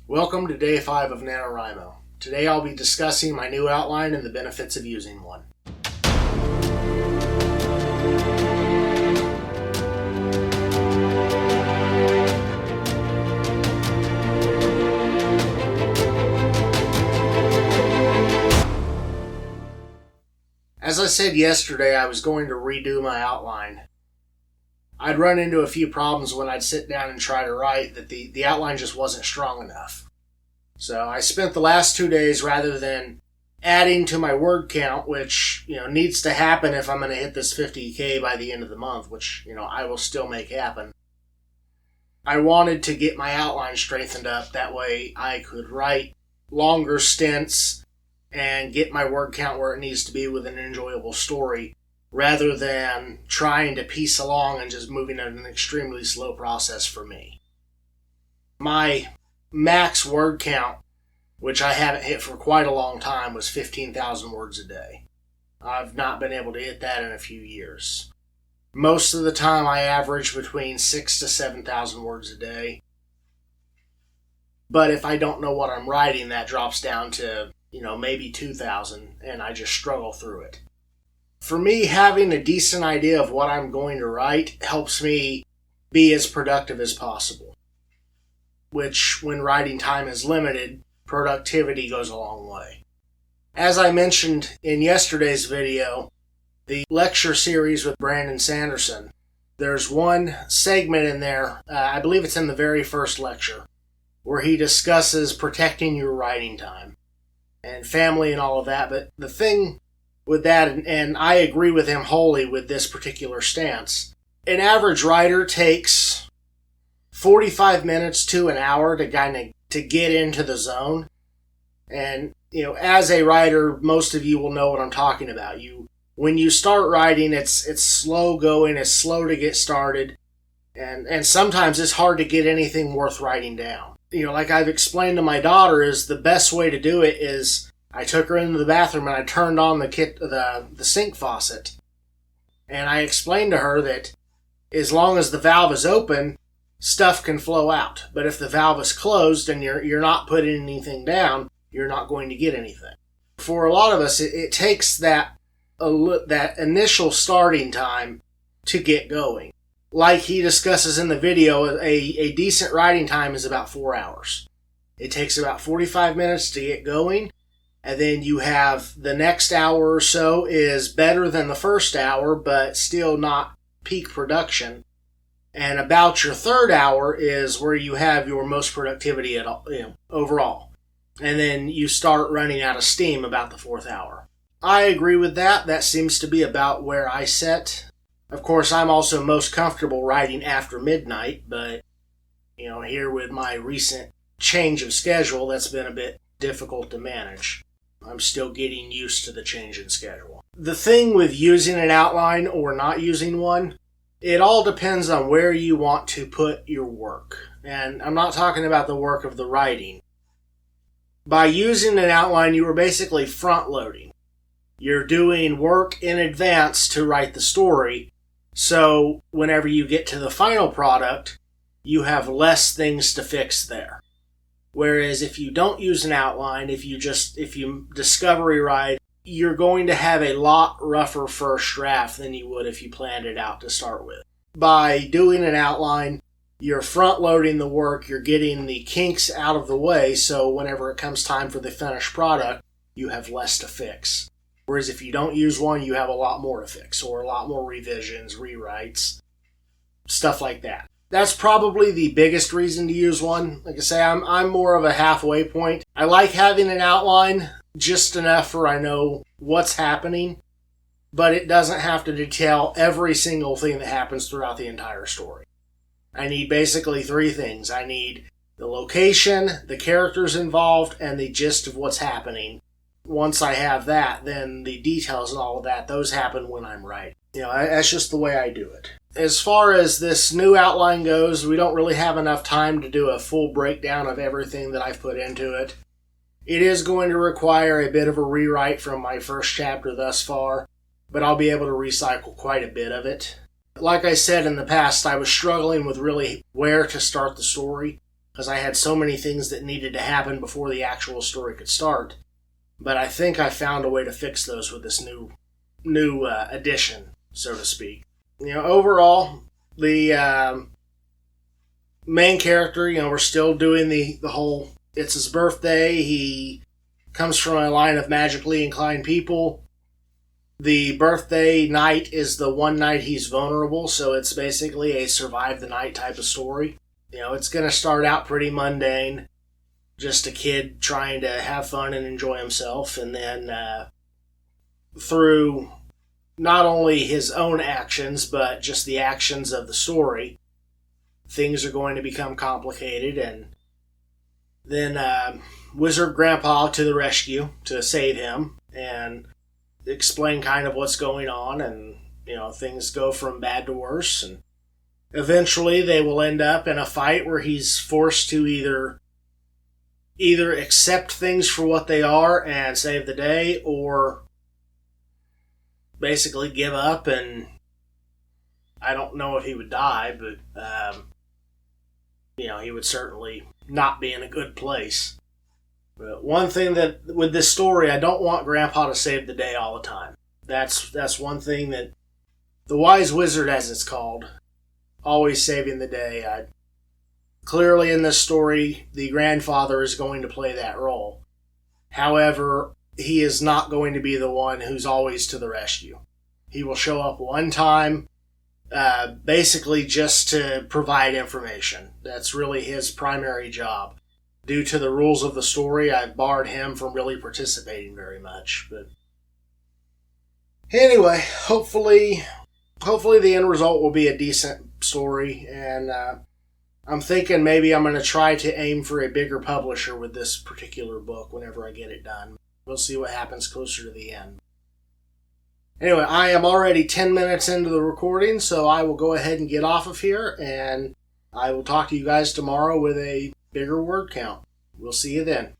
Welcome to Day 5 of Nanowrimo. Today I'll be discussing my new outline and the benefits of using one. As I said yesterday, I was going to redo my outline. I'd run into a few problems when I'd sit down and try to write that the outline just wasn't strong enough. So I spent the last 2 days, rather than adding to my word count, which needs to happen if I'm going to hit this 50K by the end of the month, which I will still make happen. I wanted to get my outline strengthened up. That way I could write longer stints and get my word count where it needs to be with an enjoyable story, rather than trying to piece along and just moving at an extremely slow process for me. My max word count, which I haven't hit for quite a long time, was 15,000 words a day. I've not been able to hit that in a few years. Most of the time I average between 6,000 to 7,000 words a day. But if I don't know what I'm writing, that drops down to, maybe 2,000, and I just struggle through it. For me, having a decent idea of what I'm going to write helps me be as productive as possible. Which, when writing time is limited, productivity goes a long way. As I mentioned in yesterday's video, the lecture series with Brandon Sanderson, there's one segment in there, I believe it's in the very first lecture, where he discusses protecting your writing time and family and all of that. But the thing with that, and I agree with him wholly with this particular stance, an average writer takes 45 minutes to an hour to get into the zone. And, as a writer, most of you will know what I'm talking about. When you start writing, it's slow going, it's slow to get started, and sometimes it's hard to get anything worth writing down. Like I've explained to my daughter, is the best way to do it is I took her into the bathroom and I turned on the sink faucet. And I explained to her that as long as the valve is open, stuff can flow out. But if the valve is closed and you're not putting anything down, you're not going to get anything. For a lot of us, it takes that initial starting time to get going. Like he discusses in the video, a decent writing time is about 4 hours. It takes about 45 minutes to get going, and then you have the next hour or so is better than the first hour, but still not peak production. And about your third hour is where you have your most productivity overall. And then you start running out of steam about the fourth hour. I agree with that. That seems to be about where I set. Of course, I'm also most comfortable writing after midnight, but, here with my recent change of schedule, that's been a bit difficult to manage. I'm still getting used to the change in schedule. The thing with using an outline or not using one, it all depends on where you want to put your work. And I'm not talking about the work of the writing. By using an outline, you are basically front-loading. You're doing work in advance to write the story, so whenever you get to the final product, you have less things to fix there. Whereas if you don't use an outline, if you discovery write, you're going to have a lot rougher first draft than you would if you planned it out to start with. By doing an outline, you're front-loading the work, you're getting the kinks out of the way, so whenever it comes time for the finished product, you have less to fix. Whereas if you don't use one, you have a lot more to fix, or a lot more revisions, rewrites, stuff like that. That's probably the biggest reason to use one. Like I say, I'm more of a halfway point. I like having an outline just enough where I know what's happening, but it doesn't have to detail every single thing that happens throughout the entire story. I need basically 3 things. I need the location, the characters involved, and the gist of what's happening. Once I have that, then the details and all of that, those happen when I'm writing. That's just the way I do it. As far as this new outline goes, we don't really have enough time to do a full breakdown of everything that I've put into it. It is going to require a bit of a rewrite from my first chapter thus far, but I'll be able to recycle quite a bit of it. Like I said in the past, I was struggling with really where to start the story. because I had so many things that needed to happen before the actual story could start. But I think I found a way to fix those with this new addition, so to speak. Overall, the main character, we're still doing the whole, it's his birthday, he comes from a line of magically inclined people. The birthday night is the one night he's vulnerable, so it's basically a survive the night type of story. It's going to start out pretty mundane, just a kid trying to have fun and enjoy himself, and then through not only his own actions, but just the actions of the story, things are going to become complicated, and then Wizard Grandpa to the rescue to save him and explain kind of what's going on, and things go from bad to worse, and eventually they will end up in a fight where he's forced to either accept things for what they are and save the day, or basically give up. And I don't know if he would die, but he would certainly not be in a good place. But one thing that with this story, I don't want Grandpa to save the day all the time. That's one thing that the wise wizard, as it's called, always saving the day. Clearly in this story, the grandfather is going to play that role. However, he is not going to be the one who's always to the rescue. He will show up one time, basically just to provide information. That's really his primary job. Due to the rules of the story, I've barred him from really participating very much. But anyway, hopefully the end result will be a decent story, and I'm thinking maybe I'm going to try to aim for a bigger publisher with this particular book whenever I get it done. We'll see what happens closer to the end. Anyway, I am already 10 minutes into the recording, so I will go ahead and get off of here, and I will talk to you guys tomorrow with a bigger word count. We'll see you then.